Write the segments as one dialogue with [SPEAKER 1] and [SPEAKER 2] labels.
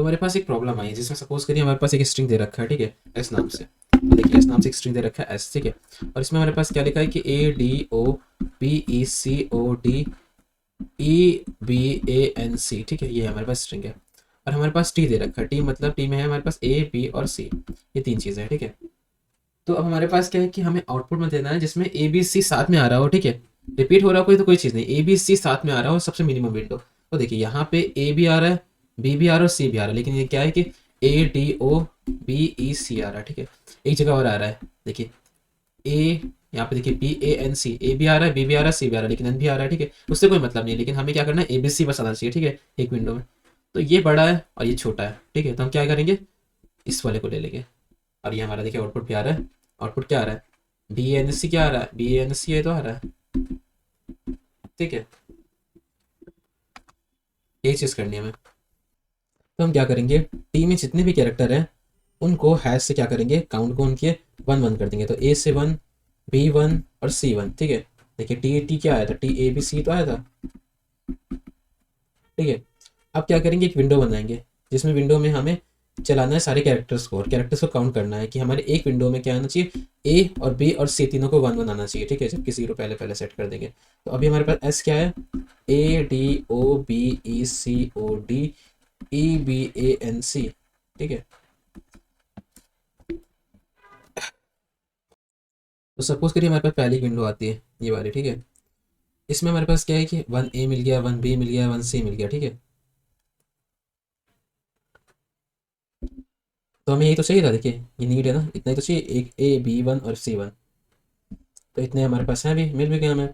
[SPEAKER 1] तो हमारे पास एक प्रॉब्लम आई जिसमें सपोज करिए हमारे पास एक स्ट्रिंग दे रखा है, ठीक है, एस नाम से। तो देखिए एस नाम से एक स्ट्रिंग दे रखा है एस, ठीक है। और इसमें हमारे पास क्या लिखा है कि A D O P E C O D E B A N C, ठीक है, ये हमारे पास स्ट्रिंग है। और हमारे पास टी दे रखा है, टी मतलब टी में है हमारे पास ए बी और सी, ये तीन चीज़ें हैं, ठीक है। तो अब हमारे पास क्या है कि हमें आउटपुट में देना है जिसमें ए बी सी साथ में आ रहा हो, ठीक है। रिपीट हो रहा हो कोई तो कोई चीज़ नहीं, ए बी सी साथ में आ रहा हो, सबसे मिनिमम विंडो। तो देखिए यहाँ पे ए भी आ रहा है, बी भी आ रहा है और सी भी आ रहा है, लेकिन ये क्या है कि A D O B E सी आ रहा है, ठीक है। एक जगह और आ रहा है, देखिए ए, यहाँ पे देखिए बी ए एन सी, ए भी आ रहा है, बी भी आ रहा है, सी भी आ रहा है, लेकिन एन भी आ रहा है, ठीक है। उससे कोई मतलब नहीं है, लेकिन हमें क्या करना है, ए बी सी बस आना चाहिए, ठीक है, एक विंडो में। तो ये बड़ा है और ये छोटा है, ठीक है। तो हम क्या करेंगे, इस वाले को ले लेंगे। और ये हमारा देखिए आउटपुट क्या आ रहा है, आउटपुट क्या आ रहा है, बी एन सी क्या आ रहा है, बी एन सी ये तो आ रहा है, ठीक है। यही चीज़ करनी है हमें। तो हम क्या करेंगे, टी में जितने भी कैरेक्टर हैं उनको हैश से क्या करेंगे, काउंट को उनके वन वन कर देंगे। तो ए से वन, बी वन और सी वन, ठीक है। देखिए टी टी क्या आया था, टी ए बी सी तो आया था, ठीक है। अब क्या करेंगे, एक विंडो बनाएंगे जिसमें विंडो में हमें चलाना है सारे कैरेक्टर्स को, और कैरेक्टर्स को काउंट करना है कि हमारे एक विंडो में क्या आना चाहिए, ए और बी और सी तीनों को वन वन आना चाहिए, ठीक है, जबकि जीरो पहले पहले सेट कर देंगे। तो अभी हमारे पास एस क्या है, A D O B E C O D E B A N C, ठीक है। तो सपोज करिए हमारे पास पहली विंडो आती है ये वाली, ठीक है। इसमें हमारे पास क्या है कि वन ए मिल गया, वन बी मिल गया, वन सी मिल गया, ठीक है। तो हमें यही तो चाहिए था, देखिए ये नीड है ना, इतना ही तो चाहिए, एक ए बी वन और सी वन। तो इतने हमारे पास हैं, भी मिल भी गए हमें।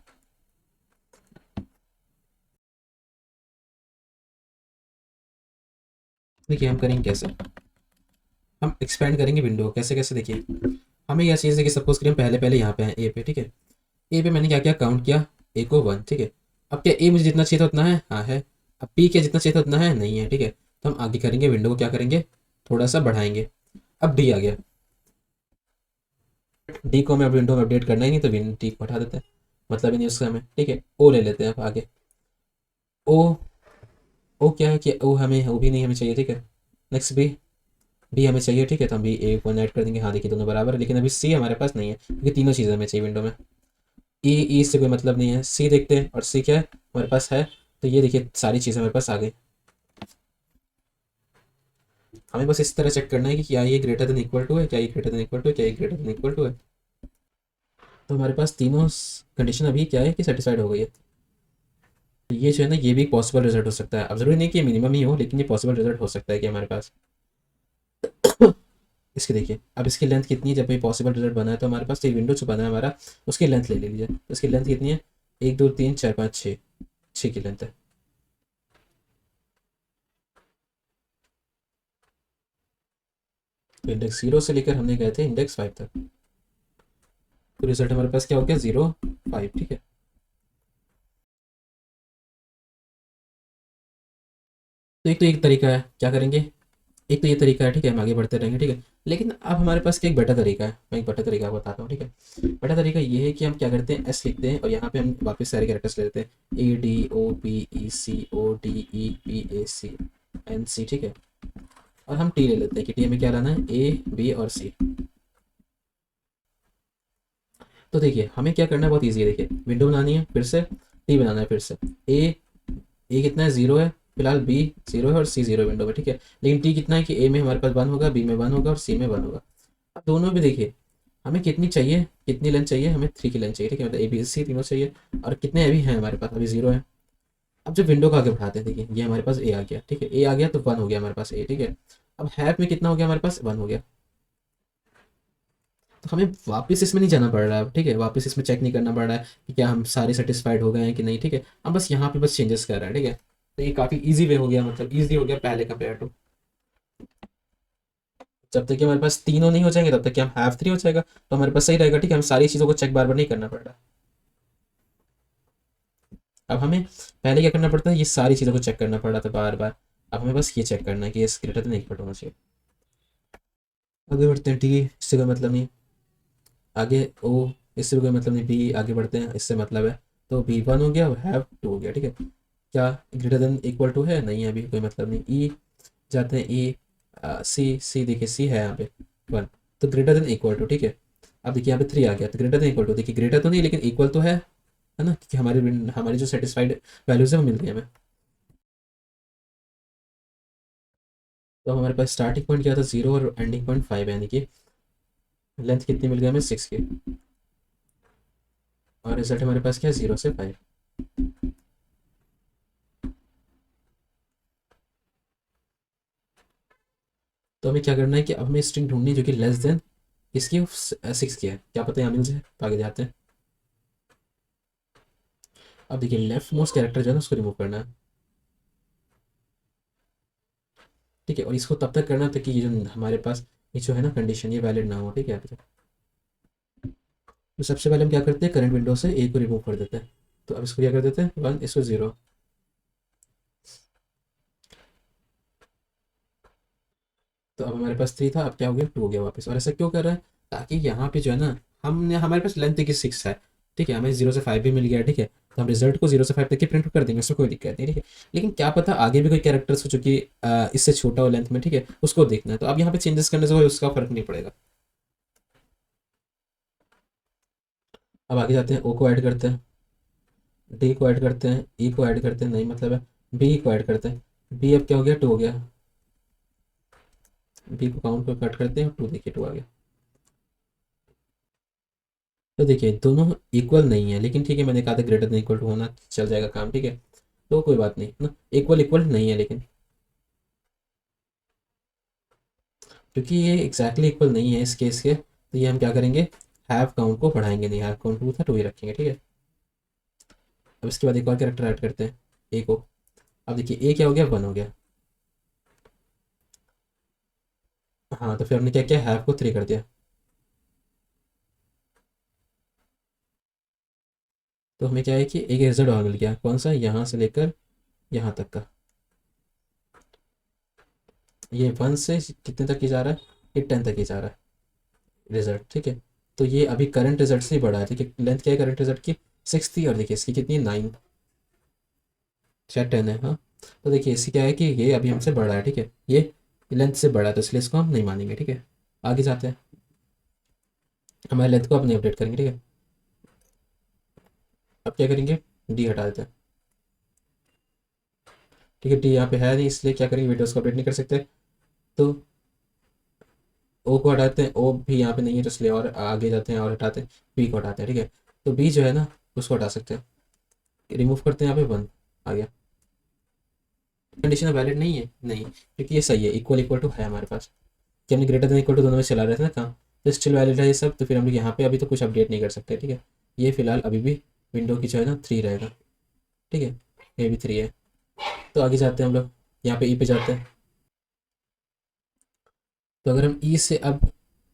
[SPEAKER 1] देखिए हम करेंगे कैसे, हम एक्सपेंड करेंगे विंडो कैसे कैसे, देखिए हमें यह चीज़ है कि सपोज करिए हम पहले पहले यहाँ पे हैं ए पे, ठीक है। ए पे मैंने क्या किया, काउंट किया ए को वन, ठीक है। अब क्या ए मुझे जितना चाहिए था उतना है, हाँ है। अब पी क्या जितना चाहिए था उतना है, नहीं है, ठीक है। तो हम आगे करेंगे, विंडो को क्या करेंगे, थोड़ा सा बढ़ाएंगे। अब डी आ गया, डी को हमें अब विंडो में अपडेट करना ही नहीं, तो डी को हटा देते हैं, मतलब ही नहीं उसका हमें, ठीक है। ओ ले लेते हैं अब आगे, ओ, ओ क्या है कि ओ हमें, ओ भी नहीं हमें चाहिए, ठीक है। नेक्स्ट बी, बी हमें चाहिए, ठीक है। तो हम बी ए को ऐड कर देंगे, हाँ देखिए दोनों बराबर है, लेकिन अभी सी हमारे पास नहीं है क्योंकि तीनों चीज़ें हमें चाहिए विंडो में। ई, ई से कोई मतलब नहीं है, सी देखते हैं, और सी क्या है हमारे पास है। तो ये देखिए सारी चीज़ें हमारे पास आ गई। हमें बस इस तरह चेक करना है कि क्या ये ग्रेटर देन इक्वल टू है, क्या ये ग्रेटर देन इक्वल टू है, क्या ये ग्रेटर देन इक्वल टू है। तो हमारे पास तीनों कंडीशन अभी क्या है कि सेटिस्फाइड हो गई है। तो ये जो है ना, ये भी एक पॉसिबल रिजल्ट हो सकता है। अब जरूरी नहीं कि मिनिमम ही हो, लेकिन ये पॉसिबल रिजल्ट हो सकता है कि हमारे पास इसकी देखिए, अब इसकी लेंथ कितनी है, जब ये पॉसिबल रिजल्ट बना है तो हमारे पास ये विंडो जो बना है हमारा, उसकी लेंथ ले लीजिए। तो इसकी लेंथ कितनी है, एक दो तीन चार पाँच छः, छः की लेंथ है। तो इंडेक्स जीरो से लेकर हमने गए थे इंडेक्स फाइव तक, तो रिजल्ट हमारे पास क्या हो गया, जीरो फाइव, ठीक है। तो एक तो एक तरीका है, क्या करेंगे, एक तो ये तरीका है, ठीक है, हम आगे बढ़ते रहेंगे, ठीक है। लेकिन अब हमारे पास क्या एक बेटर तरीका है, मैं एक बेटर तरीका आपको बताता हूँ, ठीक है। बेटर तरीका ये है कि हम क्या करते हैं, एस लिखते हैं और यहाँ पे हम वापस सारे कैरेक्टर्स ले लेते हैं, A D O P E C O D E P A C N C, ठीक है। और हम टी ले लेते हैं कि टी हमें क्या लाना है, ए बी और सी। तो देखिए हमें क्या करना है, बहुत ईजी है, देखिए विंडो बनानी है फिर से, टी बनाना है फिर से। ए, ए कितना है, जीरो है फिलहाल, बी जीरो है और सी जीरो विंडो में, ठीक है। लेकिन टी कितना है कि ए में हमारे पास वन होगा, बी में वन होगा और सी में वन होगा। अब दोनों भी देखिए हमें कितनी चाहिए, कितनी लेंथ चाहिए, हमें थ्री की लेंथ चाहिए, ठीक है, मतलब ए बी सी तीनों चाहिए। और कितने अभी हैं हमारे पास, अभी जीरो है। अब जब विंडो को आगे बढ़ाते हैं, देखिए ये हमारे पास ए आ गया, ठीक है, ए आ गया तो वन हो गया हमारे पास ए, ठीक है। अब हैप में कितना हो गया हमारे पास, वन हो गया। तो हमें वापस इसमें नहीं जाना पड़ रहा है, ठीक है, वापस इसमें चेक नहीं करना पड़ रहा है कि क्या हम सारे सेटिस्फाइड हो गए हैं कि नहीं, ठीक है। हम बस यहाँ पे बस चेंजेस कर रहे हैं, ठीक है। तो ये काफ़ी ईजी वे हो गया, मतलब ईजी हो गया पहले कंपेयर टू। जब तक कि हमारे पास तीनों नहीं हो जाएंगे तब तक कि हम हैव थ्री हो जाएगा, तो हमारे पास सही रहेगा, ठीक है। हम सारी चीज़ों को चेक बार बार नहीं करना पड़ रहा। अब हमें पहले क्या करना पड़ता है, ये सारी चीज़ों को चेक करना पड़ रहा था बार बार। अब हमें बस ये चेक करना है कि ये ग्रेटर देन इक्वल होना चाहिए। आगे बढ़ते हैं, ठीक है, इससे कोई मतलब नहीं। आगे ओ, इससे भी कोई मतलब नहीं, बी आगे बढ़ते हैं, इससे मतलब है। तो बी वन हो गया, हैव टू हो गया, ठीक है। क्या ग्रेटर देन इक्वल टू है, नहीं है, अभी कोई मतलब नहीं। ई, जाते हैं ई सी सी, देखिए सी है यहाँ पे 1, तो ग्रेटर देन इक्वल टू, ठीक है। अब देखिए यहाँ पे 3 आ गया, तो ग्रेटर देन इक्वल टू, देखिए ग्रेटर तो नहीं लेकिन इक्वल तो है ना, क्योंकि हमारी जो सेटिस्फाइड वैल्यूज है वो मिल गई हमें। तो हमारे पास स्टार्टिंग पॉइंट क्या था 0 और एंडिंग पॉइंट 5 है, यानी कि लेंथ कितनी मिल गई हमें 6 की, और रिजल्ट हमारे पास क्या है 0 से 5। तो हमें क्या करना है कि अब हमें स्ट्रिंग ढूंढनी है जो कि लेस देन इसकी 6 की है, क्या पता यहाँ मिल जाए, तो आगे जाते हैं। अब देखिए लेफ्ट मोस्ट कैरेक्टर जो है ना उसको रिमूव करना है, ठीक है, और इसको तब तक करना है ताकि ये जो हमारे पास ये जो है ना कंडीशन ये वैलिड ना हो, ठीक है। तो सबसे पहले हम क्या करते हैं, करंट विंडो से ए को रिमूव कर देते हैं। तो अब इसको क्या कर देते हैं 1, इसको 0। तो अब हमारे पास 3 था, अब क्या हो गया 2 हो गया वापस। और ऐसा क्यों कर रहा है, ताकि यहाँ पे जो है ना हमने हमारे पास लेंथ की 6 है, ठीक है, हमें 0 से 5 भी मिल गया, ठीक है, तो हम रिजल्ट को 0 से 5 तक की प्रिंट कर देंगे, उसमें कोई दिक्कत नहीं, ठीक है। लेकिन क्या पता आगे भी कोई कैरेक्टर्स हो जो कि इससे छोटा हो लेंथ में, ठीक है, उसको देखना है। तो अब यहाँ पे चेंजेस करने से कोई उसका फर्क नहीं पड़ेगा। अब आगे जाते हैं, ओ को ऐड करते हैं, डी को ऐड करते हैं, ई को ऐड करते हैं, नहीं मतलब है बी को ऐड करते हैं। बी अब क्या हो गया 2 हो गया, बी को काउंट पर कट करते हैं, 2 देखिए 2 आ गया। तो देखिए दोनों इक्वल नहीं है, लेकिन ठीक है, मैंने कहा था ग्रेटर देन इक्वल टू होना चल जाएगा काम, ठीक है, तो कोई बात नहीं ना, इक्वल इक्वल नहीं है लेकिन, क्योंकि ये एग्जैक्टली इक्वल नहीं है इस केस के, तो ये हम क्या करेंगे, हैव काउंट को बढ़ाएंगे नहीं, हैव काउंट 2 था 2 ही रखेंगे, ठीक है। अब इसके बाद एक और कैरेक्टर ऐड करते हैं, ए को। अब देखिए ए क्या हो गया 1 हो गया, हाँ, तो फिर हमने क्या किया, हैव को 3 कर दिया। तो हमें क्या है कि एक रिजल्ट और मिल गया, कौन सा, यहाँ से लेकर यहाँ तक का, ये 1 से कितने तक की जा रहा है, ये 10 तक की जा रहा है रिजल्ट, ठीक है। तो ये अभी करंट रिजल्ट से ही बड़ा है, ठीक है, लेंथ क्या है करंट रिजल्ट की 6 थी, और देखिए इसकी कितनी है 9, शायद 10 है, हाँ। तो देखिए इसकी क्या है कि ये अभी हमसे बड़ा है, ठीक है, ये लेंथ से बड़ा है, तो इसलिए इसको हम नहीं मानेंगे, ठीक है। आगे जाते हैं, हमारे लेंथ को अब नहीं अपडेट करेंगे, ठीक है। अब क्या करेंगे, डी हटा देते हैं, ठीक है, डी यहाँ पे है नहीं, इसलिए क्या करेंगे, विंडोज को अपडेट नहीं कर सकते, तो ओ को हटाते हैं, ओ भी यहाँ पे नहीं है तो इसलिए और आगे जाते हैं और हटाते हैं, बी को हटाते हैं, ठीक है। तो बी जो है ना उसको हटा सकते हैं, रिमूव करते हैं, यहाँ पे 1 आ गया। कंडीशन वैलिड नहीं है, नहीं, क्योंकि ये सही है, इक्वल इक्वल टू है हमारे पास, कि हमने ग्रेटर देन इक्वल टू दोनों में चला रहे थे ना काम, तो स्टिल वैलिड है ये सब, तो फिर हम लोग यहाँ पे अभी तो कुछ अपडेट नहीं कर सकते, ठीक है। ये फिलहाल अभी भी विंडो की जो है ना 3 रहेगा, ठीक है, ये भी 3 है। तो आगे जाते हैं हम लोग, यहाँ पे ई पे जाते हैं। तो अगर हम ई से अब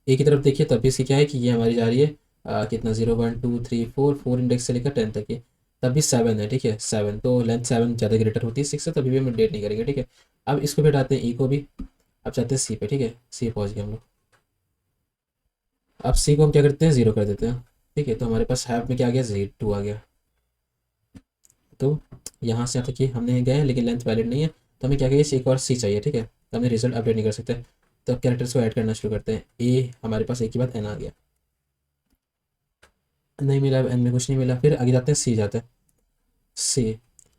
[SPEAKER 1] ए की तरफ देखिए, तब भी इसकी क्या है कि ये हमारी जा रही है कितना 0 1 2 3 4 इंडेक्स से लेकर 10 तक की, तब भी 7 है, ठीक है, 7, तो लेंथ 7 ज़्यादा ग्रेटर होती है 6 से, तभी भी हम अपडेट नहीं करेंगे, ठीक है। अब इसको भी हटाते हैं, ई को भी। अब जाते हैं सी पे, ठीक है, सी पहुँच गए हम लोग। अब सी को हम क्या करते हैं 0 कर देते हैं, ठीक है, तो हमारे पास हैव में क्या आ गया 2 आ गया। तो यहाँ से यहाँ तक कि हमने गए हैं, लेकिन लेंथ वैलिड नहीं है, तो हमें क्या चाहिए, एक और सी चाहिए, ठीक है, तो हमने रिजल्ट अपडेट नहीं कर सकते। तो अब कैरेक्टर्स को ऐड करना शुरू करते हैं, ए हमारे पास ए के बाद एन आ गया, नहीं मिला, एन में कुछ नहीं मिला, फिर आगे जाते हैं सी जाते हैं, सी।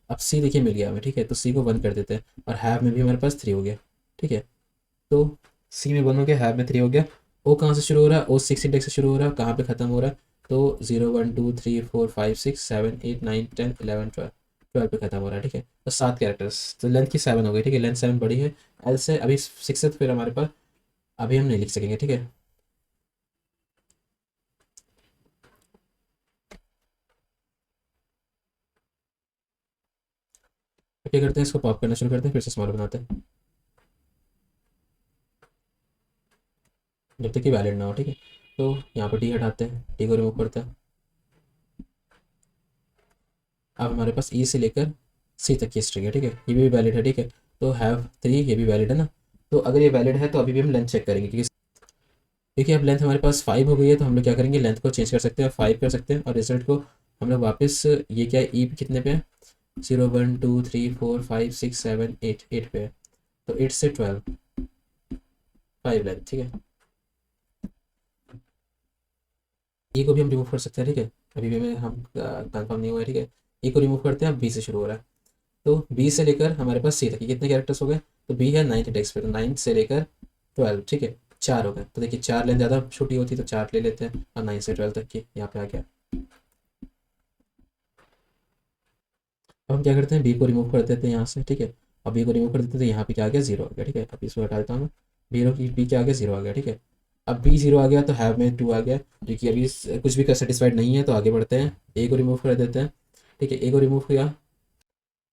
[SPEAKER 1] अब सी देखिए मिल गया हमें, ठीक है, तो सी को 1 कर देते हैं, और हैव में भी हमारे पास 3 हो गया, ठीक है। तो सी में 1 हो गया, हैव में 3 हो गया। ओ कहाँ से शुरू हो रहा है, ओ 6 इंडेक्स से शुरू हो रहा है, कहाँ पे खत्म हो रहा है, तो 0 1 2 3 4 5 6 7 8 9 10 11 12 12 पे खत्म हो रहा है, ठीक है। तो 7 कैरेक्टर्स, तो लेंथ की 7 हो गई, ठीक है, लेंथ 7 बड़ी है एल से, अभी 6 से, तो फिर हमारे पास अभी हम नहीं लिख सकेंगे, ठीक है। तो क्या करते हैं, इसको पॉप करना शुरू करते हैं, फिर से स्मॉल बनाते हैं, जब तक कि वैलिड ना हो, ठीक है। तो यहाँ पर डी हटाते हैं, डी को रिमूव करते हैं। अब हमारे पास ई से लेकर सी तक की स्ट्रिंग है, ठीक है, ये भी वैलिड है, ठीक है। तो हैव 3 ये भी वैलिड है ना, तो अगर ये वैलिड है तो अभी भी हम लेंथ चेक करेंगे, क्योंकि देखिए अब लेंथ हमारे पास 5 हो गई है, तो हम लोग क्या करेंगे, लेंथ को चेंज कर सकते हैं और 5 कर सकते हैं, और रिजल्ट को हम लोग वापस, ये क्या है ई कितने पे है, 0 1 2 3 4 5 6 7 8 8 पे है, तो 8 से 12 5 लेंथ, ठीक है। ए को भी हम रिमूव कर सकते हैं, ठीक है। अभी भी मैं हम कंफर्म नहीं हुआ है, ठीक है। ए को रिमूव करते हैं, बी से शुरू हो रहा है। तो बी से लेकर हमारे पास सी तक ये कितने कैरेक्टर्स हो गए, तो बी है 9th इंडेक्स पे, तो 9 से लेकर 12, ठीक है, 4 हो गए। तो देखिए 4 लेंथ ज़्यादा छोटी होती तो 4 ले लेते हैं, और 9 से 12 तक की यहाँ पे आ गया। अब हम क्या करते हैं, बी को रिमूव कर देते हैं यहाँ से, ठीक है। अब बी को रिमूव कर देते हैं तो यहाँ पे क्या आ गया, 0 आ गया, ठीक है। अब इसको हटा देता हूँ, बी क्या आ गया, 0 आ गया, ठीक है। अब बी 0 आ गया तो हैव में 2 आ गया, जो कि अभी कुछ भी सेटिस्फाइड नहीं है, तो आगे बढ़ते हैं। ए को रिमूव कर देते हैं, ठीक है। ए को रिमूव किया,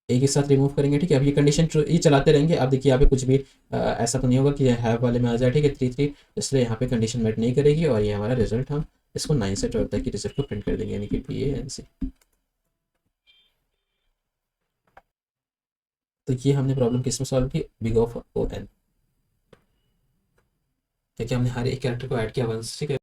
[SPEAKER 1] एक ही साथ रिमूव करेंगे, ठीक है। अब ये कंडीशन ये चलाते रहेंगे। अब देखिए यहाँ पे कुछ भी ऐसा तो नहीं होगा कि हैव वाले में आ जाए, ठीक है, 3 3, इसलिए यहाँ पे कंडीशन मेट नहीं करेगी, और ये हमारा रिजल्ट, हम इसको 9 से 12 तक की रिजल्ट को प्रिंट कर देंगे, यानी कि PANC। तो ये हमने प्रॉब्लम किस में सॉल्व की, बिग ऑफ ON, देखिए हमने हर एक कैरेक्टर को ऐड किया वंस, ठीक है।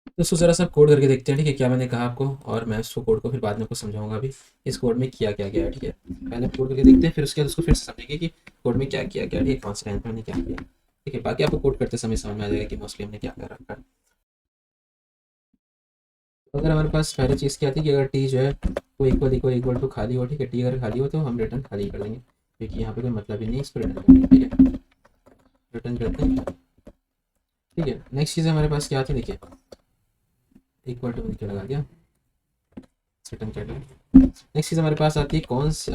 [SPEAKER 1] तो इसको ज़रा सा कोड करके देखते हैं, ठीक है, क्या मैंने कहा आपको, और मैं उसको कोड को फिर बाद में आपको समझाऊंगा अभी इस कोड में किया क्या गया है, ठीक है। पहले कोड करके देखते हैं, फिर उसके बाद उसको फिर से समझेंगे कि कोड में क्या किया गया, ठीक है, कौन से लाइन पे हमने क्या किया, ठीक है। बाकी आपको कोड करते समय समझ में आ जाएगा कि मोस्टली हमने क्या कर रखा है। तो अगर हमारे पास पहली चीज़ क्या थी कि अगर टी जो है वो इक्वल टू खाली हो, ठीक है, टी अगर खाली हो तो हम रिटर्न खाली कर देंगे, क्योंकि यहाँ पे कोई मतलब ही नहीं है इसको रिटर्न करने का, ठीक है। रिटर्न करते हैं, ठीक है। नेक्स्ट चीज़ हमारे पास क्या थी, देखिए इक्वल टू में क्या लगा दिया, रिटर्न कर दिया। नेक्स्ट चीज़ हमारे पास आती है कॉन्स्ट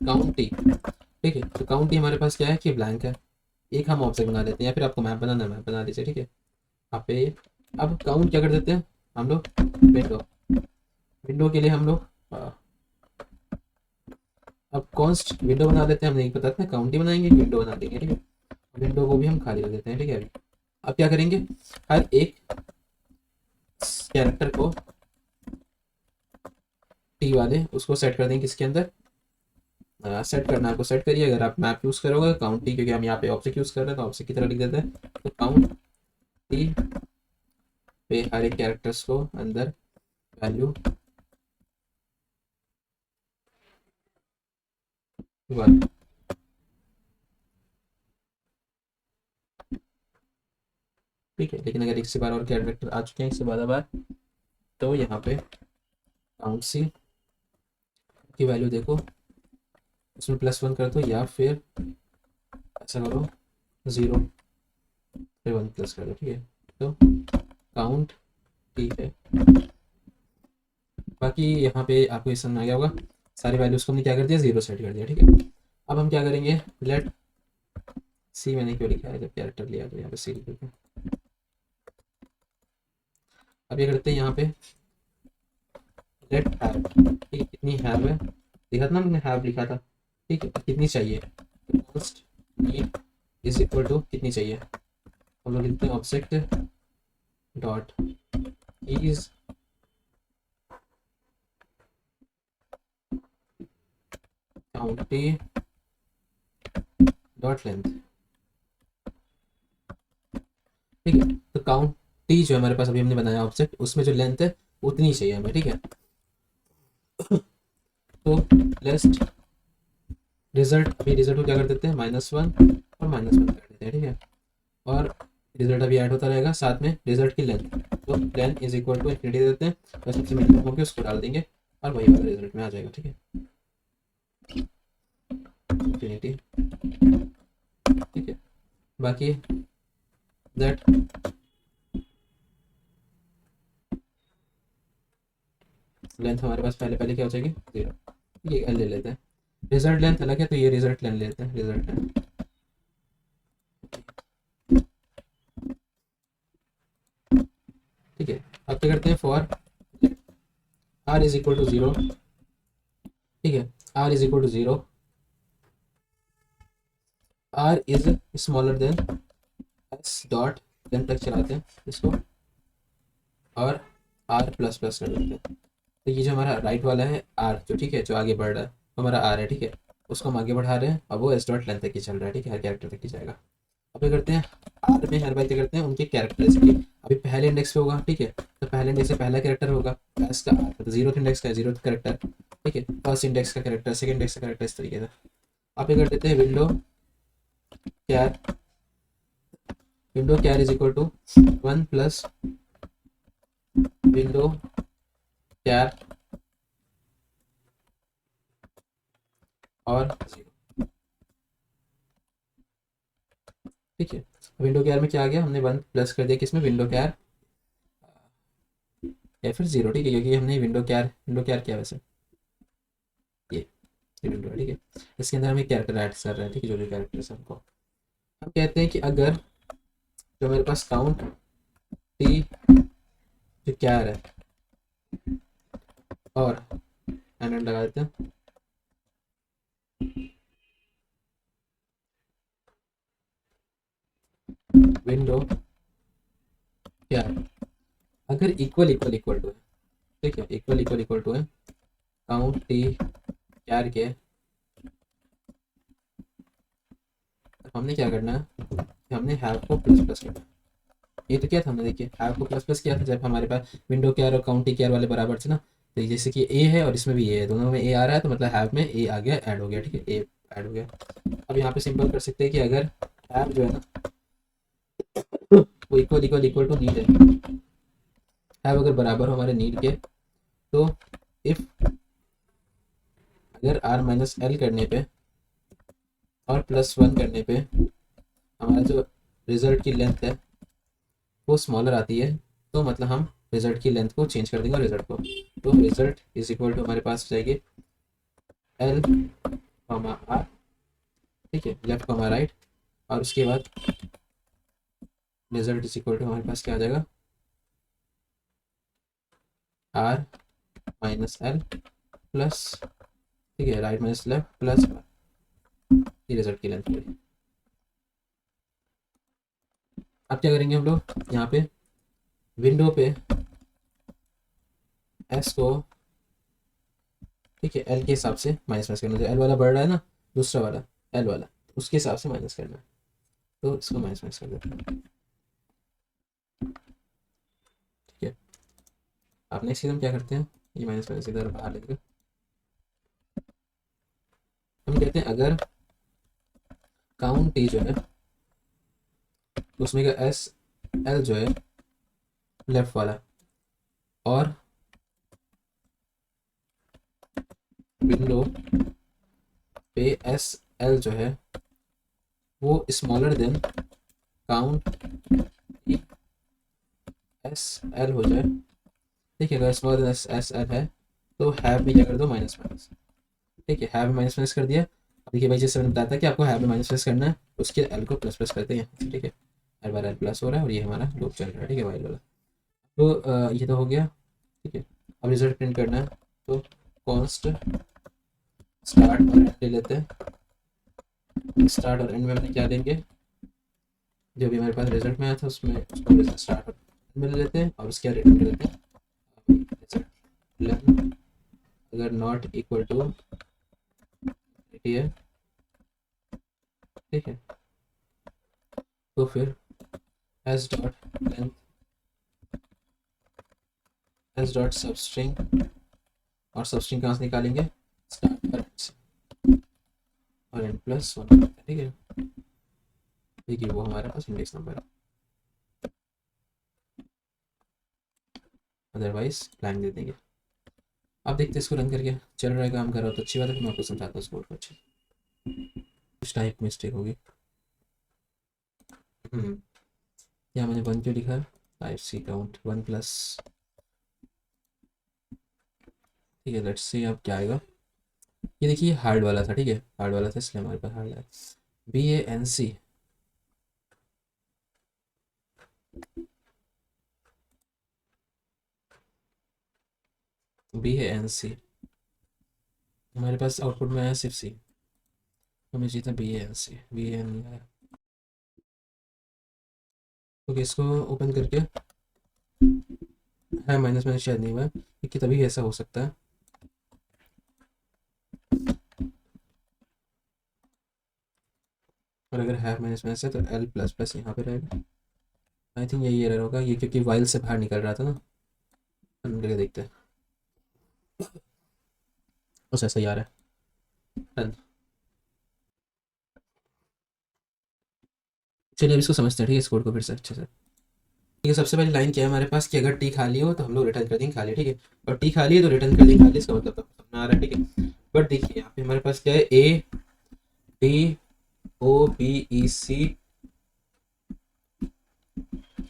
[SPEAKER 1] काउंटी, ठीक है। तो काउंटी हमारे पास क्या है कि ब्लैंक है, एक हम ऑब्जेक्ट बना लेते हैं, या फिर आपको मैप बनाना है मैप बना लीजिए, ठीक है। आप पे अब काउंट क्या कर देते हैं हम लोग, विंडो, विंडो के लिए हम लोग अब कॉन्स्ट विंडो बना लेते हैं, हम नहीं पता था काउंटी बनाएंगे विंडो बना देंगे, ठीक है। विंडो को भी हम खाली कर देते हैं, ठीक है। अभी अब क्या करेंगे, हर एक कैरेक्टर को टी वाले उसको सेट कर देंगे किसके अंदर, सेट करना है आपको, सेट करिए। अगर आप मैप यूज़ करोगे काउंट टी, क्योंकि हम यहाँ पे ऑब्जेक्ट यूज़ कर रहे हैं तो ऑब्जेक्ट की तरह लिख देते हैं, तो काउंट टी पे हर एक कैरेक्टर्स को अंदर वैल्यू 1, ठीक है। लेकिन अगर एक से बार और कैरेक्टर आ चुके हैं, एक से ज़्यादा बार, तो यहाँ पे काउंट सी की वैल्यू देखो, उसमें +1 कर दो, या फिर ऐसा करो 0 फिर 1 प्लस कर दो, ठीक है। तो काउंट ठीक है। बाकी यहाँ पे आपको ये समझ में आ गया होगा, सारी वैल्यूज को हमने क्या कर दिया, 0 सेट कर दिया, ठीक है। अब हम क्या करेंगे, लेट सी, मैंने क्यों लिखा है, जब कैरेक्टर लिया तो यहाँ पे सी लिख देते हैं। अब ये करते हैं यहाँ पे लेट हैव, ठीक है, कितनी हैव है, लिखा था ना हमने हैव लिखा था, ठीक है। कितनी चाहिए, cost need is equal to कितनी चाहिए, हम लोग लिखते हैं object dot is county dot length, ठीक है। तो काउंट टी जो है हमारे पास अभी हमने बनाया ऑब्जेक्ट, उसमें जो लेंथ है उतनी चाहिए हमें, ठीक है। तो लेस्ट रिजल्ट, अभी रिजल्ट को क्या कर देते हैं -1 और -1 कर देते हैं, ठीक है। और रिजल्ट अभी ऐड होता रहेगा, साथ में रिजल्ट की लेंथ, तो length is equal to infinity देते हैं, तो सबसे मिनिमम होकर उसको डाल देंगे और वही वाला रिजल्ट में आ जाएगा, ठीक है, इन्फिनिटी, ठीक है। बाकी दैट लेंथ हमारे पास पहले पहले क्या हो जाएगी, 0, ये ले लेते हैं। रिजल्ट लेंथ अलग है, तो ये रिजल्ट लेंथ लेते हैं, रिजल्ट लेंथ, ठीक है। अब क्या करते हैं, for r is equal to 0, ठीक है, r is equal to 0, r is smaller than s dot, length तक चलाते हैं इसको, और r प्लस प्लस कर देते हैं। तो ये जो हमारा राइट वाला है r, जो ठीक है, जो आगे बढ़ रहा है हमारा r है, ठीक है, उसको हम आगे बढ़ा रहे हैं, अब वो s डॉट लेंथ तक ही चल रहा है, ठीक है, हर कैरेक्टर तक ही जाएगा। अब क्या करते हैं, r में हर बार क्या करते हैं, उनके कैरेक्टर की अभी पहले इंडेक्स पे होगा, ठीक है, तो पहले इंडेक्स से पहला कैरेक्टर होगा s का r, तो 0th इंडेक्स का 0th कैरेक्टर, ठीक है, फर्स्ट इंडेक्स का कैरेक्टर, सेकंड इंडेक्स का कैरेक्टर, इस तरीके से। आप ये कर देते हैं window char is equal to 1 plus window char और 0। ठीक है, विंडो कैर में क्या आ गया, हमने 1 प्लस कर दिया किसमें, विंडो कैर या फिर 0। ठीक है, क्योंकि हमने विंडो कैर क्या वैसे ये विंडो है। ठीक है, इसके अंदर हम एक कैरेक्टर ऐड कर रहे हैं। ठीक है, जो भी कैरेक्टर है हमको हम कहते हैं कि अगर जो मेरे पास काउंट टी जो कैर है और एंड लगा देते हैं, विंडो कैर अगर इक्वल इक्वल इक्वल टू है, ठीक है, इक्वल इक्वल इक्वल टू है काउंट टी कैर के, हमने क्या करना है कि हमने हैव को प्लस प्लस करना है। ये तो क्या था, हमने देखिए हैव को प्लस प्लस किया था जब हमारे पास विंडो केयर और काउंटी केयर वाले बराबर थे ना। तो जैसे कि ए है और इसमें भी ए है, दोनों में ए आ रहा है, तो मतलब हैव में ए आ गया, ऐड हो गया। ठीक है, ए ऐड हो गया। अब यहाँ पे सिंपल कर सकते हैं कि अगर हैव जो है ना वो equal equal equal to need है, हैव अगर बराबर हो हमारे नीड के, तो इफ अगर आर माइनस एल करने पे और +1 करने पे हमारा जो रिजल्ट की लेंथ है वो स्मॉलर आती है, तो मतलब हम रिजल्ट की लेंथ को चेंज कर देंगे रिजल्ट को। तो रिजल्ट इज इक्वल टू हमारे पास जाएगी एल कॉमा आर, ठीक है, लेफ्ट कॉमा राइट, और उसके बाद रिजल्ट इज इक्वल टू हमारे पास क्या आ जाएगा, आर माइनस एल प्लस, ठीक है, राइट माइनस लेफ्ट प्लस ये रिजल्ट की लेंथ पड़ी। अब क्या करेंगे हम लोग यहाँ पे विंडो पे एस को, ठीक है, एल के हिसाब से माइनस माइनस करना, जो एल वाला बढ़ रहा है ना, दूसरा वाला एल वाला, उसके हिसाब से माइनस करना है। तो इसको माइनस माइनस कर देते हैं। ठीक है, आप नेक्स्ट हम क्या करते हैं, ये माइनस माइनस इधर बाहर लेकर हम कहते हैं अगर काउंट टी जो है उसमें का एस एल जो है लेफ्ट वाला और विंडो पे एस एल जो है वो smaller than count S L हो जाए। ठीक है, अगर स्मॉलर देन एस एल है तो हैव में क्या कर दो, माइनस माइनस। ठीक है, हैव में माइनस माइनस कर दिया। अब देखिए भाई, जैसे मैंने बताया था कि आपको हैव में माइनस माइनस करना है, उसके एल को प्लस प्लस करते हैं। ठीक है, एल बार एल प्लस हो रहा है और ये हमारा लूप चल रहा है। ठीक है, वाइल वाला। तो ये तो हो गया। ठीक है, अब रिजल्ट प्रिंट करना है, तो कॉन्स्ट स्टार्ट और एंड ले लेते हैं। स्टार्ट और एंड में हमने क्या लेंगे, जो भी हमारे पास रिजल्ट में आया था उसमें उसको रिजल्ट स्टार्ट और एंड में ले लेते हैं और उसके रिटर्न कर देते हैं रिजल्ट अगर नॉट इक्वल टू है। ठीक है, तो फिर S dot length S dot सब स्ट्रिंग, और सब स्ट्रिंग कहाँ से निकालेंगे, स्टार्ट और एंड से, और एंड प्लस 1। ठीक है, देखिए वो हमारे पास इंडेक्स नंबर है, अदरवाइज ब्लैंक दे देंगे। आप देखते इसको रन करके चल रहा है, काम कर रहा हो तो अच्छी बात है, फिर मैं आपको समझाता हूँ कोड को अच्छे। कुछ टाइप मिस्टेक होगी। यहाँ मैंने 1 क्यों लिखा है, टाइप सी काउंट 1 प्लस। ठीक है, लेट्स सी अब क्या आएगा। ये देखिए हार्ड वाला था, ठीक है, हार्ड वाला था इसलिए हमारे पास हार्ड है। BANC BANC हमारे पास आउटपुट में आया सिर्फ सी, हमें चाहिए था BANC, BAN नहीं आया। ओके, इसको ओपन करके है माइनस माइनस शायद नहीं हुआ है, क्योंकि तभी ऐसा हो सकता है। और अगर है माइनस माइनस है तो एल प्लस प्लस यहाँ पे रहेगा। आई थिंक यही एरर होगा, ये क्योंकि वाइल से बाहर निकल रहा था ना। हम करके देखते हैं, बस ऐसा ही आ रहा है। चलिए अब इसको समझते हैं, ठीक है, इस कोड को फिर से अच्छे से। ठीक है, सबसे पहली लाइन क्या है हमारे पास कि अगर टी खाली हो तो हम लोग रिटर्न कर देंगे खाली, ठीक है, और टी खाली है तो रिटर्न कर देंगे खाली, इसका मतलब तो समझ में आ रहा है, ठीक है। बट देखिए यहाँ पे हमारे पास क्या है, A D O B E C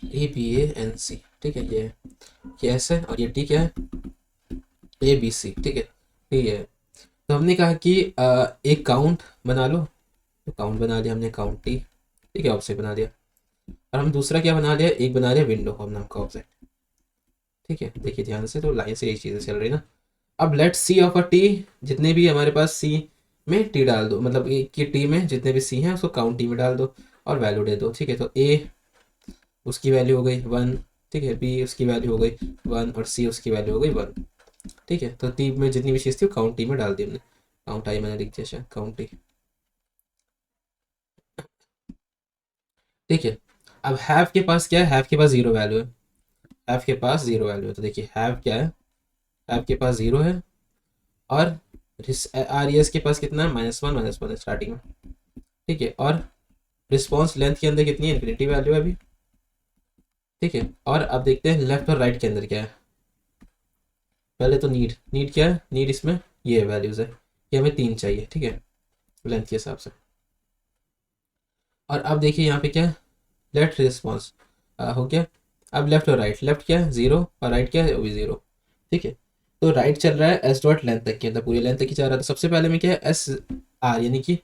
[SPEAKER 1] A B A N C, ठीक है, ये ऐसे है, और ये टी क्या है, ए बी सी, ठीक है। तो हमने कहा कि एक काउंट बना लो, तो काउंट बना लिया हमने, काउंट टी, ठीक है, ऑब्जेक्ट बना दिया। और हम दूसरा क्या बना लिया, एक बना लिया विंडो होम नाम का ऑब्जेक्ट, ठीक है। देखिए ध्यान से, तो लाइन से ये चीज़ें चल रही ना। अब let see of a T, जितने भी हमारे पास सी में टी डाल दो, मतलब ए की टी में जितने भी सी हैं उसको काउंट टी में डाल दो और वैल्यू दे दो, ठीक है। तो ए उसकी वैल्यू हो गई 1, ठीक है, बी उसकी वैल्यू हो गई 1 और सी उसकी वैल्यू हो गई 1, ठीक है। तो टी में जितनी भी चीज़ थी वो काउंट टी में डाल दी हमने, काउंट आई मैंने लिख दिया शायद, काउंट टी, ठीक है। अब हैव के पास क्या है, हैव के पास जीरो वैल्यू है, हैव के पास जीरो वैल्यू है, तो देखिए हैव क्या है, हैव के पास जीरो है, और आर एस के पास कितना है, -1 है स्टार्टिंग में, ठीक है। और रिस्पॉन्स लेंथ के अंदर कितनी है, इन्फिनिटी वैल्यू है अभी, ठीक है। और अब देखते हैं लेफ्ट और राइट के अंदर क्या है। पहले तो नीड, नीड क्या है, नीड इसमें ये वैल्यूज है, ये हमें 3 चाहिए, ठीक है, लेंथ के हिसाब से। और अब देखिए यहाँ पे क्या है, लेफ्ट रिस्पॉन्स हो गया। अब लेफ्ट और राइट, लेफ्ट क्या है 0 और राइट क्या है वो भी 0, ठीक है। तो राइट चल रहा है एस डॉट लेंथ तक के अंदर, पूरी लेंथ तक ही चल रहा था। सबसे पहले में क्या है, एस आर, यानी कि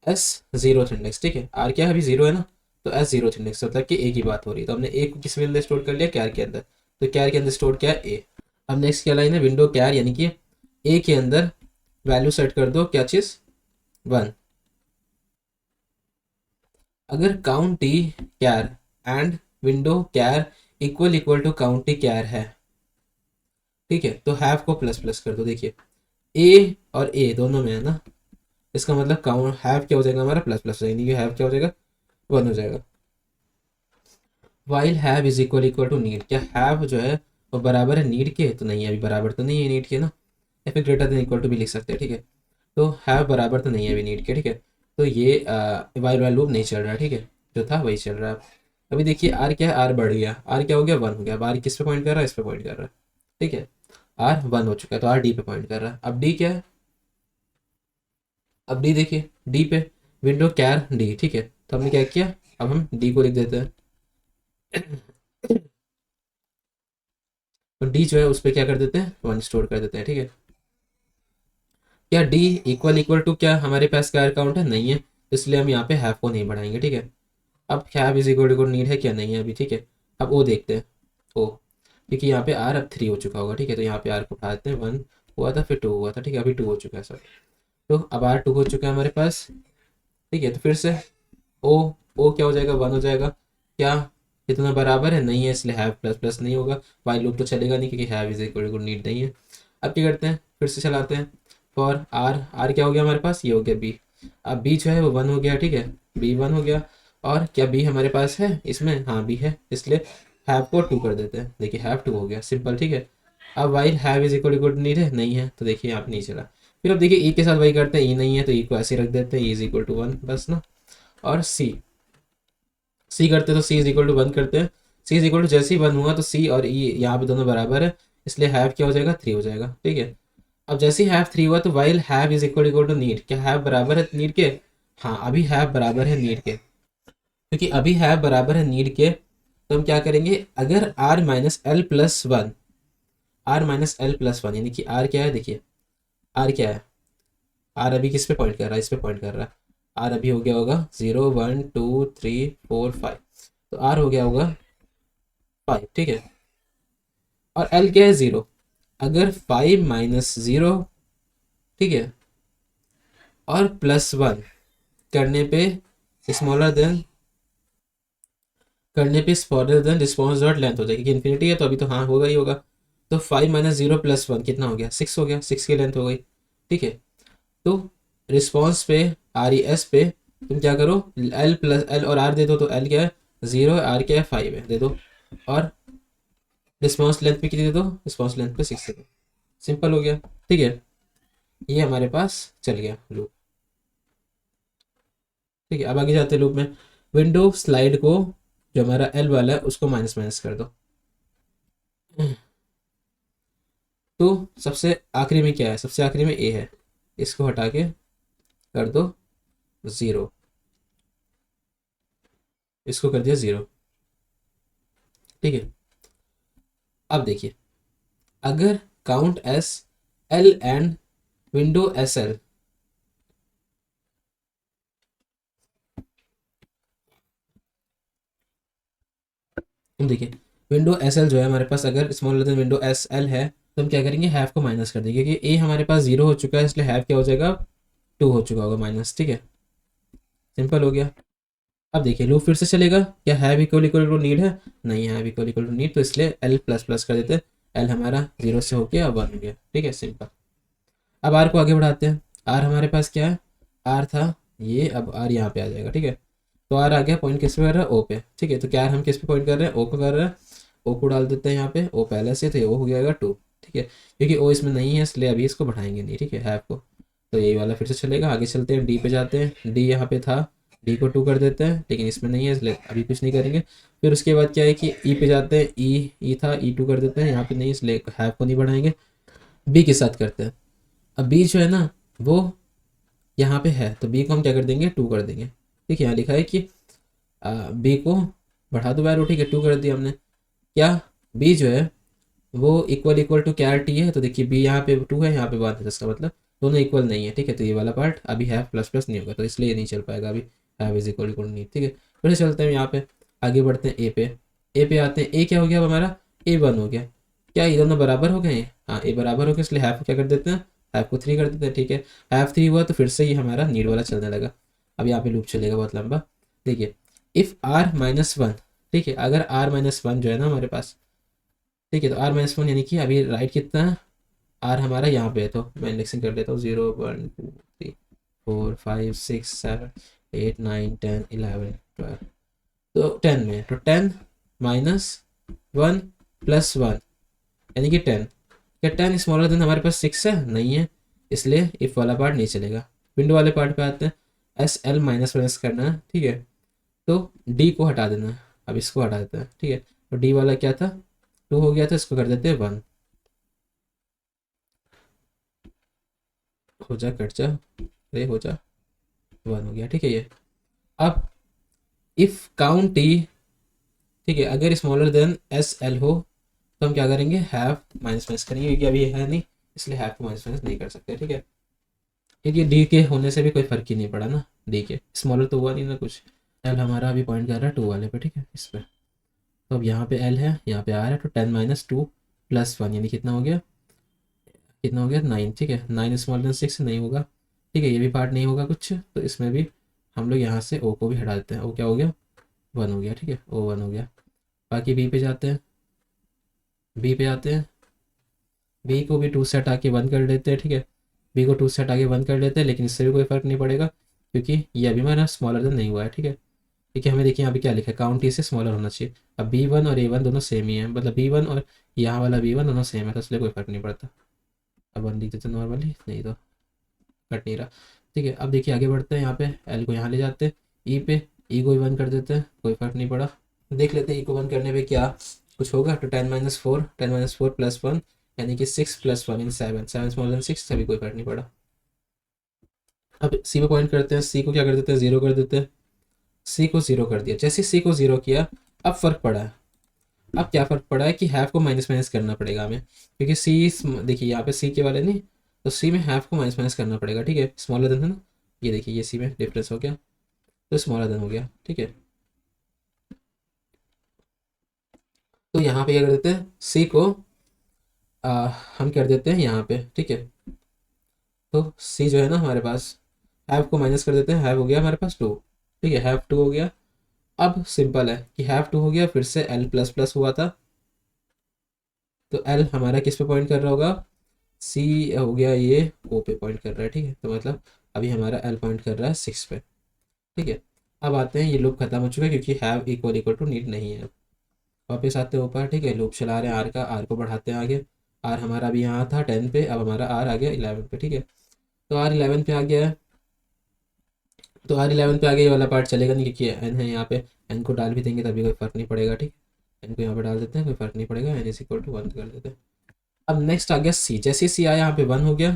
[SPEAKER 1] एस जीरो इंडेक्स, ठीक है, आर क्या है अभी 0 है ना, तो एस जीरो इंडेक्स मतलब कि ए की बात हो रही है। तो हमने ए को किस में अंदर स्टोर कर लिया, कैर के अंदर, तो कैर के अंदर स्टोर किया ए। अब नेक्स्ट क्या लाइन है, विंडो कैर, यानी कि ए के अंदर वैल्यू सेट कर दो, क्या चीज़ 1। अगर count t char and window char equal equal to count t char है, ठीक है, तो हैव को प्लस प्लस कर दो। देखिए ए और ए दोनों में है ना, इसका मतलब काउंट हैव क्या हो जाएगा हमारा, प्लस प्लस हो जाएगा, यानी कि हैव क्या हो जाएगा 1 हो जाएगा। While have is equal equal to need, क्या हैव जो है वो बराबर है नीड के, तो नहीं है, अभी बराबर तो नहीं है नीड के ना, या फिर ग्रेटर देन इक्वल टू भी लिख सकते हैं, ठीक है। तो हैव बराबर तो नहीं है अभी नीड के, ठीक है। तो ये वाइल वाइल लूप नहीं चल रहा है, ठीक है, जो था वही चल रहा है। अभी देखिए आर क्या है, आर बढ़ गया, आर क्या हो गया 1 हो गया। अब आर किस पे पॉइंट कर रहा है, इस पे पॉइंट कर रहा है, ठीक है, आर 1 हो चुका है, तो आर डी पे पॉइंट कर रहा है। अब डी क्या है, अब डी देखिए, डी पे विंडो कैर डी, ठीक है, तो हमने क्या किया, अब हम डी को लिख देते हैं। तो डी जो है उस पर क्या कर देते हैं, 1 स्टोर कर देते हैं, ठीक है। क्या डी इक्वल इक्वल टू क्या हमारे पास क्या अकाउंट है, नहीं है, इसलिए हम यहाँ पे हैव को नहीं बढ़ाएंगे, ठीक है। अब have is equal to need है क्या, नहीं है अभी, ठीक है। अब ओ देखते हैं, ओ, क्योंकि यहाँ पे आर अब 3 हो चुका होगा, ठीक है, तो यहाँ पे आर को उठा देते हैं, 1 हुआ था फिर 2 हुआ था, ठीक है, अभी 2 हो चुका है सर। तो अब आर 2 हो चुका है हमारे पास, ठीक है। तो फिर से ओ, ओ क्या हो जाएगा 1 हो जाएगा, क्या इतना बराबर है, नहीं है, इसलिए हैव प्लस प्लस नहीं होगा, वाइल लूप तो चलेगा नहीं क्योंकि have is equal to need नहीं है। अब क्या करते हैं, फिर से चलाते हैं फॉर आर, आर क्या हो गया हमारे पास, ये हो गया बी। अब बी जो है वो 1 हो गया, ठीक है, बी 1 हो गया। और क्या बी हमारे पास है इसमें, हाँ बी है, इसलिए हैव को 2 कर देते हैं, देखिए हैव 2 हो गया, सिंपल, ठीक है। अब while have is equal to need है, नहीं है, तो देखिए यहाँ पे नहीं चला। फिर अब देखिए ई के साथ वही करते हैं, ई नहीं है तो ई को ऐसे रख देते हैं, ई इज इक्वल टू 1 बस ना। और सी, सी करते तो सी इज इक्वल टू 1 करते हैं, सी इज इक्वल टू जैसे ही 1 हुआ तो सी और ई यहाँ पे दोनों बराबर है, इसलिए हैव क्या हो जाएगा 3 हो जाएगा, ठीक है। अब जैसे ही हैव 3 हुआ तो while have is equal equal to need, क्या हैव बराबर है नीड के, हाँ अभी हैव बराबर है नीड के, क्योंकि अभी हैव बराबर है नीड के। तो हम क्या करेंगे, अगर R minus L plus one, R minus L plus one, यानी कि आर क्या है, देखिए आर क्या है, आर अभी किस पे पॉइंट कर रहा है, इस पे पॉइंट कर रहा है। आर अभी हो गया होगा 0 1 2 3 4 5, तो आर हो गया होगा 5, ठीक है। और एल क्या है 0, अगर 5 माइनस 0, ठीक है, और +1 करने पे स्मॉलर देन, करने पे smaller than response dot length हो जाएगी, कि इन्फिनिटी है तो अभी तो हाँ होगा ही होगा। तो 5 माइनस 0 +1 कितना हो गया, 6 हो गया, 6 की लेंथ हो गई, ठीक है। तो रिस्पॉन्स पे आर ई एस पे तुम क्या करो, एल प्लस एल और आर दे दो, तो एल क्या है 0 है, आर क्या है 5 है, दे दो। और रिस्पॉन्स लेंथ पे कितनी दे दो, रिस्पॉन्स लेंथ पे 6 दे दो, सिंपल हो गया, ठीक है। ये हमारे पास चल गया लूप, ठीक है। अब आगे जाते हैं लूप में। विंडो स्लाइड को जो हमारा एल वाला है उसको माइनस माइनस कर दो। तो सबसे आखिरी में क्या है, सबसे आखिरी में ए है, इसको हटा के कर दो 0, इसको कर दिया 0। ठीक है, अब देखिए अगर count S L and window S L, देखिए विंडो एस एल जो है हमारे पास, अगर smaller than window S L है तो हम क्या करेंगे, हैव को माइनस कर देंगे, क्योंकि ए हमारे पास 0 हो चुका है, इसलिए हैव क्या हो जाएगा 2 हो चुका होगा माइनस। ठीक है, सिंपल हो गया। अब देखिए लूप फिर से चलेगा, क्या have equal equal to need है, नहीं है have equal equal to need, तो इसलिए एल प्लस प्लस कर देते हैं, एल हमारा 0 से होके अब 1 हो गया। ठीक है, सिंपल। अब आर को आगे बढ़ाते हैं, आर हमारे पास क्या है, आर था ये, अब आर यहाँ पे आ जाएगा। ठीक है, तो आर आ गया, पॉइंट किस पे कर रहा है, ओ पे। ठीक है, तो क्या हम किस पे पॉइंट कर रहे हैं, ओ पे कर रहे हैं, ओ को डाल देते हैं यहाँ पे, ओ पहले से, तो ये ओ हो जाएगा 2। ठीक है, क्योंकि ओ इसमें नहीं है इसलिए अभी इसको बढ़ाएंगे नहीं। ठीक है, हैव को, तो यही वाला फिर से चलेगा। आगे चलते हैं, डी पे जाते हैं, डी यहाँ पे था, डी को 2 कर देते हैं, लेकिन इसमें नहीं है इसलिए अभी कुछ नहीं करेंगे। फिर उसके बाद क्या है कि ई पे जाते हैं, ई था, ई 2 कर देते हैं, यहाँ पे नहीं इसलिए हैव को नहीं बढ़ाएंगे। बी के साथ करते हैं, अब बी जो है ना वो यहाँ पे है, तो बी को हम क्या कर देंगे 2 कर देंगे। ठीक है, यहाँ लिखा है कि बी को बढ़ा दो वैल्यू। ठीक है, 2 कर दिया हमने। क्या बी जो है वो इक्वल इक्वल टू क्या टी है, तो देखिए बी यहाँ पे 2 है, यहाँ पे 1 है, इसका मतलब दोनों इक्वल नहीं है। ठीक है, तो ये वाला पार्ट अभी हैव प्लस प्लस नहीं होगा, तो इसलिए ये नहीं चल पाएगा अभी, हैव इज इक्वल इक्वल नहीं। ठीक है, फिर से चलते हैं यहाँ पे, आगे बढ़ते हैं ए पे। ए पे आते हैं, ए क्या हो गया अब हमारा, ए 1 हो गया। क्या ये दोनों बराबर हो गए हैं, हाँ ए बराबर हो गए, इसलिए हैव क्या कर देते हैं, हैव को 3 कर देते हैं। ठीक है, हैव 3 हुआ तो फिर से ये हमारा नीड वाला चलने लगा। अब यहाँ पे लूप चलेगा बहुत लंबा। देखिए इफ़ आर माइनस 1, ठीक है, अगर आर माइनस 1 जो है ना हमारे पास, ठीक है, तो आर माइनस 1 यानी कि अभी राइट कितना है, आर हमारा यहाँ पे है, तो मैं इंडेक्सिंग कर देता हूँ 0 1 2 3 4 5 6 7 8 9 10 11 12, तो 10 में, तो 10 माइनस 1 प्लस 1 यानी कि 10। क्या 10 स्मॉलर देन हमारे पास 6 है, नहीं है, इसलिए इफ वाला पार्ट नहीं चलेगा। विंडो वाले पार्ट पे आते हैं, एस एल माइनस माइनस करना है। ठीक है, तो डी को हटा देना है, अब इसको हटा देते हैं। ठीक है, तो डी वाला क्या था 2 हो गया था, इसको कर देते हैं 1, हो जा कट जा, अरे हो जा, 1 हो गया। ठीक है, ये अब इफ काउंट टी, ठीक है, अगर स्मॉलर देन एस एल हो तो हम क्या करेंगे, हैव माइनस माइनस करेंगे, क्योंकि अभी ये है नहीं इसलिए हैव को माइनस माइनस नहीं कर सकते। ठीक है, क्योंकि डी के होने से भी कोई फर्क ही नहीं पड़ा ना, डी के स्मॉलर तो हुआ नहीं ना कुछ। एल हमारा अभी पॉइंट कर रहा है 2 वाले पे। ठीक है, इस पे, तो अब यहाँ पे एल है, यहाँ पे आर है, तो 10 माइनस 2 प्लस 1 यानी कितना हो गया, कितना हो गया 9। ठीक है, 9 स्मॉलर देन 6 नहीं होगा। ठीक है, ये भी पार्ट नहीं होगा कुछ, तो इसमें भी हम लोग यहाँ से ओ को भी हटा देते हैं, ओ क्या हो गया 1 हो गया। ठीक है, ओ 1 हो गया। बाकी बी पे जाते हैं, बी पे आते हैं, बी को भी 2 से हटा के 1 कर देते हैं। ठीक है, बी को 2 से हटा के 1 कर देते हैं, लेकिन इससे भी कोई फ़र्क नहीं पड़ेगा क्योंकि ये अभी हमारा स्मॉलर देन नहीं हुआ है। ठीक है, ठीक है, हमें देखिए यहाँ पे क्या लिखा है, काउंट ई से स्मॉलर होना चाहिए। अब बी 1 और ए 1 दोनों सेम ही है, मतलब बी 1 और यहाँ वाला बी 1 दोनों सेम है, तो इसलिए कोई फ़र्क नहीं पड़ता। अब 1 लिख देते नॉर्मली, नहीं तो कट नहीं रहा। ठीक है, अब देखिए आगे बढ़ते हैं, यहाँ पे एल को यहाँ ले जाते हैं, ई पे, ई को भी 1 कर देते हैं, कोई फ़र्क नहीं पड़ा। देख लेते हैं ई को 1 करने पे क्या कुछ होगा, तो 10 माइनस 4 प्लस 1 यानी कि 6 प्लस 1 यानी 7, 7 स्मॉलर देन 6, सभी कोई फर्क नहीं पड़ा। अब सी पे पॉइंट करते हैं, सी को क्या कर देते हैं 0 कर देते हैं, सी को 0 कर दिया। जैसे सी को 0 किया अब फ़र्क पड़ा है, अब क्या फ़र्क पड़ा है कि हैव को माइनस माइनस करना पड़ेगा हमें, क्योंकि सी, देखिए यहाँ पे सी के वाले नहीं, तो सी में हैव को माइनस माइनस करना पड़ेगा। ठीक है, स्मॉलर देन है ना, ये देखिए ये सी में डिफरेंस हो गया, तो स्मॉलर देन हो गया। ठीक है, तो यहाँ पे क्या कर देते हैं, सी को हम कर देते हैं यहाँ पे। ठीक है, तो सी जो है ना हमारे पास, हैव को माइनस कर देते हैं, हैव हो गया हमारे पास 2। ठीक है, हैव 2 हो गया। अब सिंपल है कि हैव 2 हो गया, फिर से एल प्लस प्लस हुआ था, तो एल हमारा किस पे पॉइंट कर रहा होगा, सी हो गया ये ओ पे पॉइंट कर रहा है। ठीक है, तो मतलब अभी हमारा एल पॉइंट कर रहा है 6 पे। ठीक है, अब आते हैं, ये लूप खत्म हो चुका है क्योंकि have equal equal to need नहीं है। वापस आते हैं ऊपर। ठीक है, लूप चला रहे हैं आर का, आर को बढ़ाते हैं आगे, आर हमारा अभी यहाँ था 10 पे, अब हमारा आर आ गया 11 पे। ठीक है, तो आर 11 पे आ गया है, तो R11 पे आगे ये वाला पार्ट चलेगा नहीं क्योंकि एन है यहाँ पे, एन को डाल भी देंगे तभी कोई फ़र्क नहीं पड़ेगा, ठीक है। एन को यहाँ पे डाल देते हैं, कोई फ़र्क नहीं पड़ेगा, एन इज इक्वल टू 1 कर देते हैं। अब नेक्स्ट आ गया सी, जैसे सी आया यहाँ पे 1 हो गया,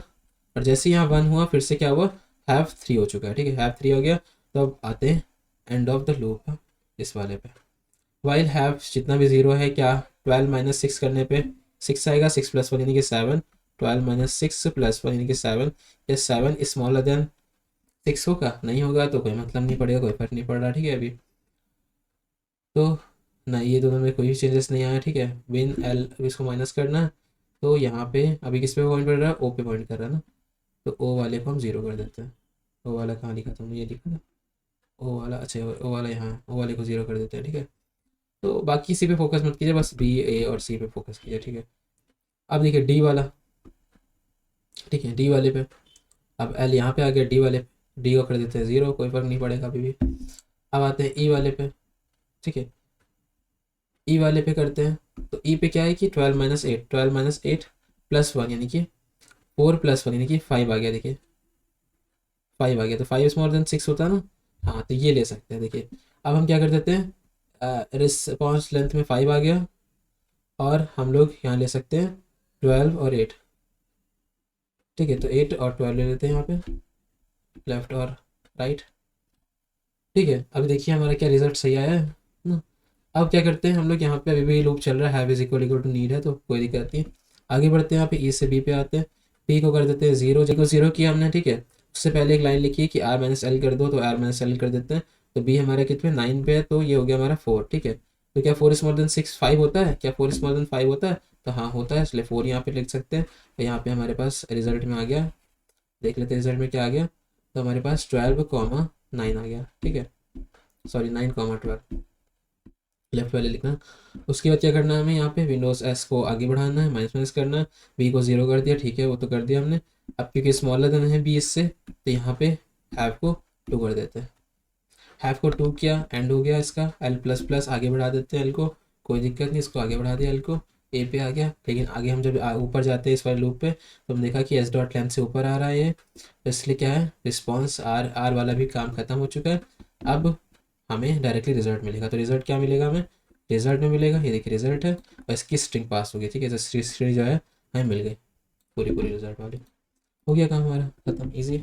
[SPEAKER 1] और जैसे यहाँ 1 हुआ फिर से क्या हुआ, हैव 3 हो चुका है, ठीक है, हैव 3 हो गया। तो अब आते हैं एंड ऑफ द लूप इस वाले पे, वाइल हैव जितना भी ज़ीरो है क्या, 12 माइनस 6 करने पे 6 आएगा, 6 प्लस 1 यानी कि 7, 12 माइनस 6 प्लस 1 यानी कि 7, या 7 स्मॉलर देन 6 होगा, नहीं होगा तो कोई मतलब नहीं पड़ेगा, कोई फर्क नहीं पड़ रहा, ठीक है। अभी तो नहीं, ये दोनों में कोई भी चेंजेस नहीं आया, ठीक है। विन एल, अब इसको माइनस करना है, तो यहाँ पे अभी किस पे पॉइंट कर रहा है, ओ पे पॉइंट कर रहा है ना, तो ओ वाले को हम जीरो कर देते हैं। ओ वाला कहाँ लिखा था हमने, ये लिखा था ओ वाला, अच्छा ओ वाला यहाँ, ओ वाले को जीरो कर देते हैं, ठीक है। तो बाकी इसी पे फोकस मत कीजिए, बस बी ए और सी पे फोकस कीजिए, ठीक है। अब देखिए डी वाला, ठीक है, डी वाले पे अब एल यहाँ पे आ गया, डी वाले पे डी को कर देते हैं जीरो, कोई फर्क नहीं पड़ेगा अभी भी। अब आते हैं ई वाले पे, ठीक है, ई वाले पे करते हैं, तो ई पे क्या है कि 12 - 8, 12 - 8 प्लस 1 यानी कि 4 प्लस 1 यानी कि 5 आ गया, देखिए 5 आ गया, तो 5 स्मॉलर देन 6 होता है ना, हाँ तो ये ले सकते हैं। देखिए अब हम क्या कर देते हैं, रिस्पॉन्स लेंथ में 5 आ गया, और हम लोग यहाँ ले सकते हैं 12 और 8, ठीक है, तो 8 और 12 ले लेते हैं यहाँ पे, लेफ्ट और राइट, ठीक है। अभी देखिए हमारा क्या रिजल्ट सही आया है ना। अब क्या करते हैं हम लोग, यहाँ पे अभी भी लूप चल रहा है, have is equal equal to need है, तो कोई दिक्कत नहीं। आगे बढ़ते हैं, यहाँ पे ई से बी पे आते हैं, पी को कर देते हैं जीरो, जब को जीरो किया हमने, ठीक है, उससे पहले एक लाइन लिखी है कि आर माइनस एल कर दो, तो आर माइनस एल कर देते हैं। तो बी हमारा कितने 9 पे है, तो ये हो गया हमारा 4, ठीक है। तो क्या 4 स्मॉल देन 6 5 होता है, क्या 4 स्मॉल देन 5 होता है, तो हाँ होता है, इसलिए 4 यहाँ पे लिख सकते हैं। तो यहाँ पे हमारे पास रिजल्ट में आ गया, देख लेते हैं रिजल्ट में क्या आ गया, तो हमारे पास 12,9 आ गया, ठीक है, सॉरी 9,12 लेफ्ट वाले लिखना। उसके बाद क्या करना है हमें, यहाँ पे विंडोज एस को आगे बढ़ाना है, माइनस माइनस करना है, बी को जीरो कर दिया, ठीक है, वो तो कर दिया हमने। अब क्योंकि स्मॉलर देन है बी इससे, तो यहाँ पे हैव को 2 कर देते हैं, हैव को 2 किया, एंड हो गया इसका, एल प्लस प्लस आगे बढ़ा देते हैं एल को, कोई दिक्कत नहीं, इसको आगे बढ़ा दिया एल को, ए पे आ गया। लेकिन आगे हम जब ऊपर जाते हैं इस वाले लूप पे, तो हम देखा कि एस डॉट लेंथ से ऊपर आ रहा है ये, तो इसलिए क्या है, रिस्पॉन्स आर आर वाला भी काम खत्म हो चुका है। अब हमें डायरेक्टली रिजल्ट मिलेगा, तो रिजल्ट क्या मिलेगा हमें, रिजल्ट में मिलेगा, ये देखिए रिजल्ट है, और इसकी स्ट्रिंग पास हो गई, ठीक है, तो स्ट्रिंग जो है हमें मिल गई, पूरी पूरी रिजल्ट वाली, हो गया काम हमारा खत्म, इजी।